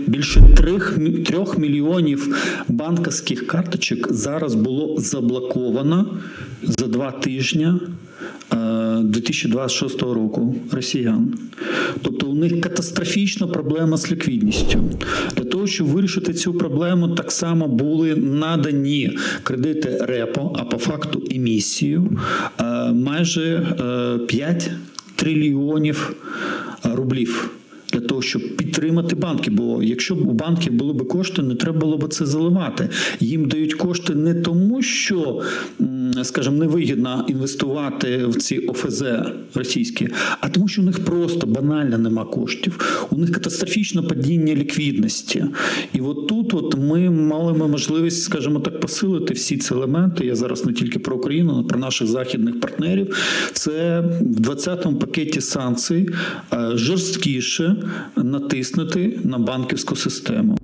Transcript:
більше 3 мільйонів банківських карточок зараз було заблоковано за 2 тижні 2026 року росіян. Тобто у них катастрофічна проблема з ліквідністю. Для того, щоб вирішити цю проблему, так само були надані кредити репо, а по факту емісію, майже 5 трильйонів рублів. Для того, щоб підтримати банки. Бо якщо б у банків були б кошти, не треба було б це заливати. Їм дають кошти не тому, що, скажімо, невигідно інвестувати в ці ОФЗ російські, а тому, що у них просто банально нема коштів. У них катастрофічне падіння ліквідності. І от тут ми мали можливість, скажімо так, посилити всі ці елементи. Я зараз не тільки про Україну, але про наших західних партнерів. Це в 20-му пакеті санкцій жорсткіше натиснути на банківську систему.